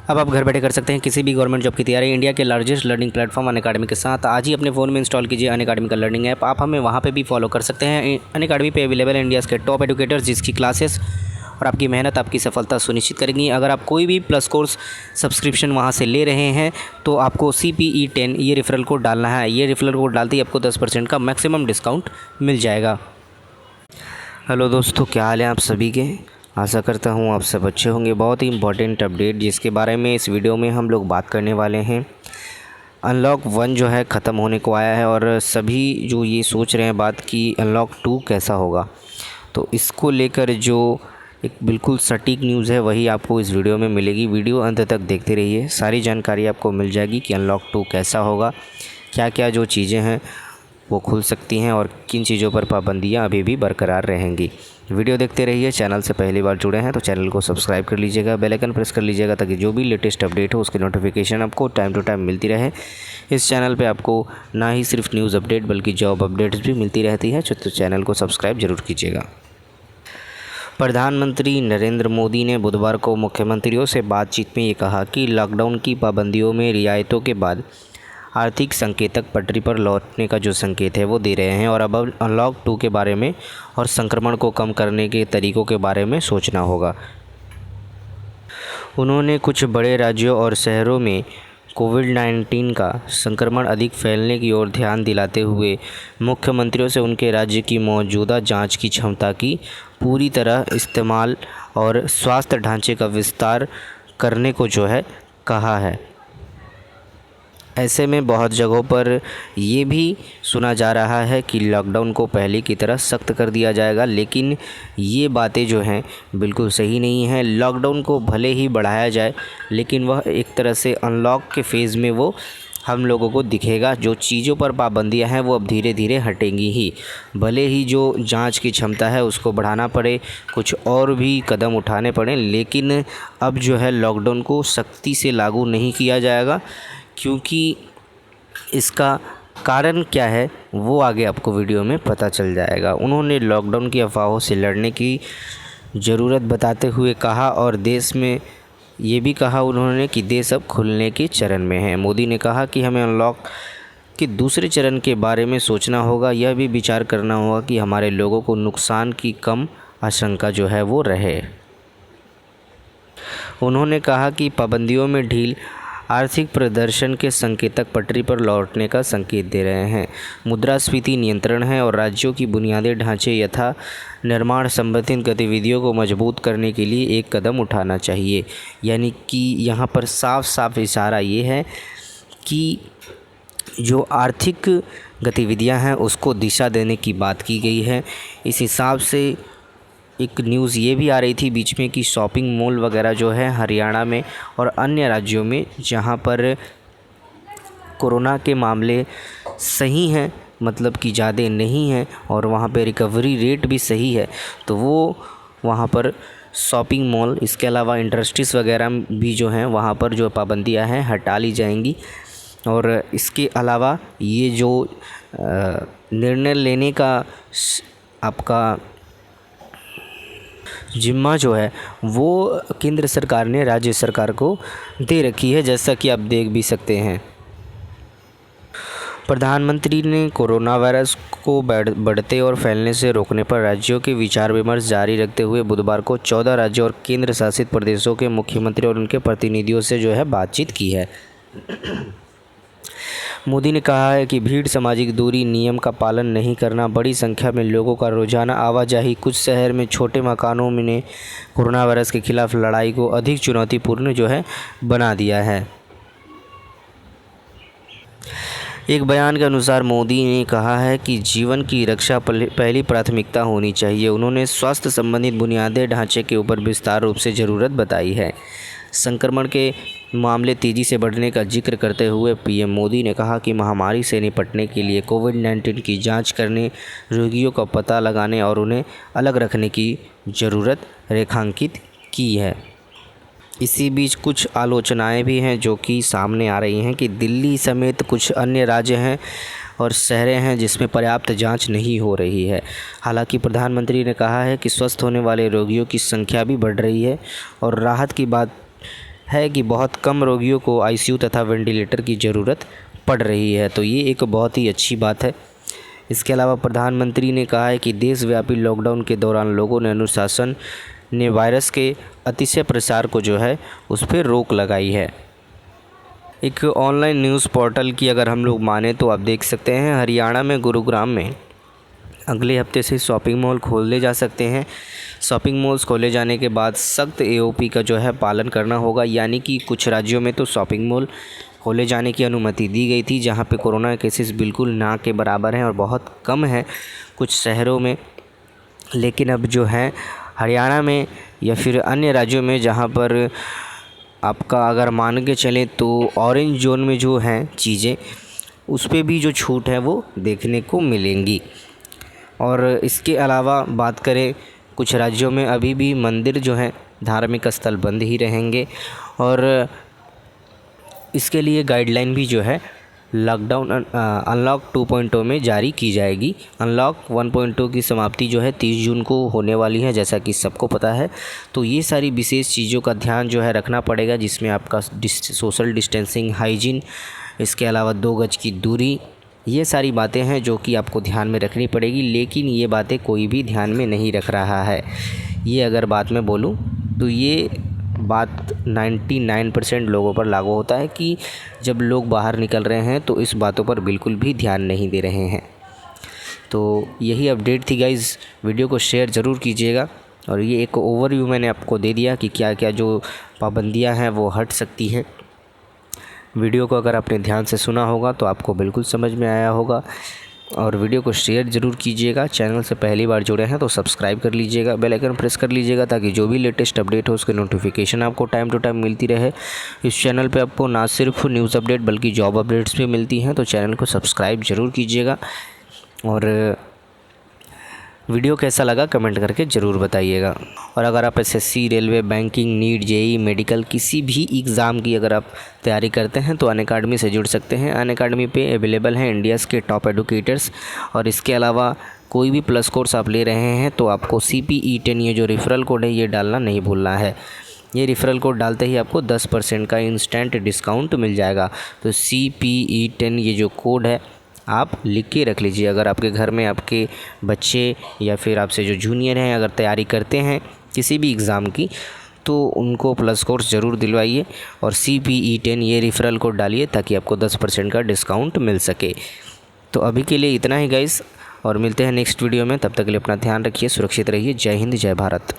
अब आप घर बैठे कर सकते हैं किसी भी गवर्नमेंट जॉब की तैयारी। इंडिया के लार्जेस्ट लर्निंग प्लेटफॉर्म अनअकैडमी के साथ आज ही अपने फ़ोन में इंस्टॉल कीजिए अनअकैडमी का लर्निंग ऐप। आप हमें वहाँ पे भी फॉलो कर सकते हैं। अनअकैडमी पे अवेलेबल है इंडियाज़ के टॉप एडुकेटर्स, जिसकी क्लासेस और आपकी मेहनत आपकी सफलता सुनिश्चित करेंगी। अगर आप कोई भी प्लस कोर्स सब्सक्रिप्शन वहाँ से ले रहे हैं तो आपको CPE10 ये रेफरल कोड डालना है। ये रेफरल कोड डालते ही आपको 10% का मैक्सिमम डिस्काउंट मिल जाएगा। हेलो दोस्तों, क्या हाल है आप सभी के। आशा करता हूँ आप सब अच्छे होंगे। बहुत ही इम्पॉर्टेंट अपडेट जिसके बारे में इस वीडियो में हम लोग बात करने वाले हैं। अनलॉक 1 जो है ख़त्म होने को आया है और सभी जो ये सोच रहे हैं बात कि अनलॉक 2 कैसा होगा, तो इसको लेकर जो एक बिल्कुल सटीक न्यूज़ है वही आपको इस वीडियो में मिलेगी। वीडियो अंत तक देखते रहिए, सारी जानकारी आपको मिल जाएगी कि अनलॉक 2 कैसा होगा, क्या क्या जो चीज़ें हैं वो खुल सकती हैं और किन चीज़ों पर पाबंदियां अभी भी बरकरार रहेंगी। वीडियो देखते रहिए। चैनल से पहली बार जुड़े हैं तो चैनल को सब्सक्राइब कर लीजिएगा, बेल आइकन प्रेस कर लीजिएगा ताकि जो भी लेटेस्ट अपडेट हो उसकी नोटिफिकेशन आपको टाइम टू टाइम मिलती रहे। इस चैनल पे आपको ना ही सिर्फ न्यूज़ अपडेट बल्कि जॉब अपडेट्स भी मिलती रहती है, तो चैनल को सब्सक्राइब जरूर कीजिएगा। प्रधानमंत्री नरेंद्र मोदी ने बुधवार को मुख्यमंत्रियों से बातचीत में ये कहा कि लॉकडाउन की पाबंदियों में रियायतों के बाद आर्थिक संकेतक पटरी पर लौटने का जो संकेत है वो दे रहे हैं और अब अनलॉक 2 के बारे में और संक्रमण को कम करने के तरीकों के बारे में सोचना होगा। उन्होंने कुछ बड़े राज्यों और शहरों में कोविड-19 का संक्रमण अधिक फैलने की ओर ध्यान दिलाते हुए मुख्यमंत्रियों से उनके राज्य की मौजूदा जांच की क्षमता की पूरी तरह इस्तेमाल और स्वास्थ्य ढांचे का विस्तार करने को जो है कहा है। ऐसे में बहुत जगहों पर ये भी सुना जा रहा है कि लॉकडाउन को पहले की तरह सख्त कर दिया जाएगा, लेकिन ये बातें जो हैं बिल्कुल सही नहीं हैं। लॉकडाउन को भले ही बढ़ाया जाए लेकिन वह एक तरह से अनलॉक के फेज़ में वो हम लोगों को दिखेगा। जो चीज़ों पर पाबंदियां हैं वो अब धीरे धीरे हटेंगी ही। भले ही जो जांच की क्षमता है उसको बढ़ाना पड़े, कुछ और भी कदम उठाने पड़े, लेकिन अब जो है लॉकडाउन को सख्ती से लागू नहीं किया जाएगा। क्योंकि इसका कारण क्या है वो आगे आपको वीडियो में पता चल जाएगा। उन्होंने लॉकडाउन की अफवाहों से लड़ने की ज़रूरत बताते हुए कहा और देश में ये भी कहा उन्होंने कि देश अब खुलने के चरण में है। मोदी ने कहा कि हमें अनलॉक के दूसरे चरण के बारे में सोचना होगा। यह भी विचार करना होगा कि हमारे लोगों को नुकसान की कम आशंका जो है वो रहे। उन्होंने कहा कि पाबंदियों में ढील आर्थिक प्रदर्शन के संकेतक पटरी पर लौटने का संकेत दे रहे हैं। मुद्रास्फीति नियंत्रण है और राज्यों की बुनियादी ढांचे यथा निर्माण संबंधित गतिविधियों को मजबूत करने के लिए एक कदम उठाना चाहिए। यानी कि यहाँ पर साफ साफ इशारा ये है कि जो आर्थिक गतिविधियाँ हैं उसको दिशा देने की बात की गई है। इस हिसाब से एक न्यूज़ ये भी आ रही थी बीच में कि शॉपिंग मॉल वगैरह जो है हरियाणा में और अन्य राज्यों में जहां पर कोरोना के मामले सही हैं, मतलब कि ज़्यादा नहीं हैं और वहां पे रिकवरी रेट भी सही है, तो वो वहां पर शॉपिंग मॉल, इसके अलावा इंडस्ट्रीज़ वगैरह भी जो हैं वहां पर जो पाबंदियां हैं हटा ली जाएंगी। और इसके अलावा ये जो निर्णय लेने का आपका जिम्मा जो है वो केंद्र सरकार ने राज्य सरकार को दे रखी है, जैसा कि आप देख भी सकते हैं। प्रधानमंत्री ने कोरोना वायरस को बढ़ते और फैलने से रोकने पर राज्यों के विचार विमर्श जारी रखते हुए बुधवार को 14 राज्यों और केंद्र शासित प्रदेशों के मुख्यमंत्री और उनके प्रतिनिधियों से जो है बातचीत की है। मोदी ने कहा है कि भीड़, सामाजिक दूरी, नियम का पालन नहीं करना, बड़ी संख्या में लोगों का रोजाना आवाजाही, कुछ शहर में छोटे मकानों में ने कोरोना वायरस के खिलाफ लड़ाई को अधिक चुनौतीपूर्ण जो है बना दिया है। एक बयान के अनुसार मोदी ने कहा है कि जीवन की रक्षा पहली प्राथमिकता होनी चाहिए। उन्होंने स्वास्थ्य संबंधित बुनियादी ढांचे के ऊपर विस्तार रूप से ज़रूरत बताई है। संक्रमण के मामले तेज़ी से बढ़ने का जिक्र करते हुए पीएम मोदी ने कहा कि महामारी से निपटने के लिए कोविड-19 की जांच करने, रोगियों का पता लगाने और उन्हें अलग रखने की ज़रूरत रेखांकित की है। इसी बीच कुछ आलोचनाएं भी हैं जो कि सामने आ रही हैं कि दिल्ली समेत कुछ अन्य राज्य हैं और शहरें हैं जिसमें पर्याप्त जांच नहीं हो रही है। हालांकि प्रधानमंत्री ने कहा है कि स्वस्थ होने वाले रोगियों की संख्या भी बढ़ रही है और राहत की बात है कि बहुत कम रोगियों को आईसीयू तथा वेंटिलेटर की ज़रूरत पड़ रही है। तो ये एक बहुत ही अच्छी बात है। इसके अलावा प्रधानमंत्री ने कहा है कि देशव्यापी लॉकडाउन के दौरान लोगों ने अनुशासन ने वायरस के अतिशय प्रसार को जो है उस पर रोक लगाई है। एक ऑनलाइन न्यूज़ पोर्टल की अगर हम लोग माने तो आप देख सकते हैं हरियाणा में गुरुग्राम में अगले हफ्ते से शॉपिंग मॉल खोले जा सकते हैं। शॉपिंग मॉल्स खोले जाने के बाद सख्त एओपी का जो है पालन करना होगा, यानी कि कुछ राज्यों में तो शॉपिंग मॉल खोले जाने की अनुमति दी गई थी जहां पे कोरोना केसेस बिल्कुल ना के बराबर हैं और बहुत कम है कुछ शहरों में। लेकिन अब जो है हरियाणा में या फिर अन्य राज्यों में जहां पर आपका अगर मान के चलें तो ऑरेंज जोन में जो हैं चीज़ें उस पर भी जो छूट है वो देखने को मिलेंगी। और इसके अलावा बात करें कुछ राज्यों में अभी भी मंदिर जो हैं धार्मिक स्थल बंद ही रहेंगे और इसके लिए गाइडलाइन भी जो है लॉकडाउन अनलॉक 2.0 में जारी की जाएगी। अनलॉक 1.0 की समाप्ति जो है 30 जून को होने वाली है, जैसा कि सबको पता है। तो ये सारी विशेष चीज़ों का ध्यान जो है रखना पड़ेगा, जिसमें आपका सोशल डिस्टेंसिंग, हाइजीन, इसके अलावा 2 गज की दूरी, ये सारी बातें हैं जो कि आपको ध्यान में रखनी पड़ेगी। लेकिन ये बातें कोई भी ध्यान में नहीं रख रहा है। ये अगर बात मैं बोलूँ तो ये बात 99% लोगों पर लागू होता है कि जब लोग बाहर निकल रहे हैं तो इस बातों पर बिल्कुल भी ध्यान नहीं दे रहे हैं। तो यही अपडेट थी गाइज़। वीडियो को शेयर ज़रूर कीजिएगा और ये एक ओवरव्यू मैंने आपको दे दिया कि क्या क्या जो पाबंदियां हैं वो हट सकती हैं। वीडियो को अगर आपने ध्यान से सुना होगा तो आपको बिल्कुल समझ में आया होगा और वीडियो को शेयर ज़रूर कीजिएगा। चैनल से पहली बार जुड़े हैं तो सब्सक्राइब कर लीजिएगा, बेल आइकन प्रेस कर लीजिएगा ताकि जो भी लेटेस्ट अपडेट हो उसके नोटिफिकेशन आपको टाइम टू टाइम मिलती रहे। इस चैनल पे आपको ना सिर्फ न्यूज़ अपडेट बल्कि जॉब अपडेट्स भी मिलती हैं, तो चैनल को सब्सक्राइब ज़रूर कीजिएगा। और वीडियो कैसा लगा कमेंट करके ज़रूर बताइएगा। और अगर आप SSC, railway, banking, NEET, JEE, medical किसी भी एग्ज़ाम की अगर आप तैयारी करते हैं तो अनअकैडमी से जुड़ सकते हैं। अनअकैडमी पे अवेलेबल हैं इंडियाज़ के टॉप एडुकेटर्स। और इसके अलावा कोई भी प्लस कोर्स आप ले रहे हैं तो आपको CPE10 ये जो रेफरल कोड है ये डालना नहीं भूलना है। ये रेफरल कोड डालते ही आपको 10% का इंस्टेंट डिस्काउंट मिल जाएगा। तो CPE10 ये जो कोड है आप लिख के रख लीजिए। अगर आपके घर में आपके बच्चे या फिर आपसे जो जूनियर हैं अगर तैयारी करते हैं किसी भी एग्ज़ाम की तो उनको प्लस कोर्स ज़रूर दिलवाइए और CPE10 ये रेफरल कोड डालिए ताकि आपको 10% का डिस्काउंट मिल सके। तो अभी के लिए इतना ही गाइस, और मिलते हैं नेक्स्ट वीडियो में। तब तक के लिए अपना ध्यान रखिए, सुरक्षित रहिए। जय हिंद, जय भारत।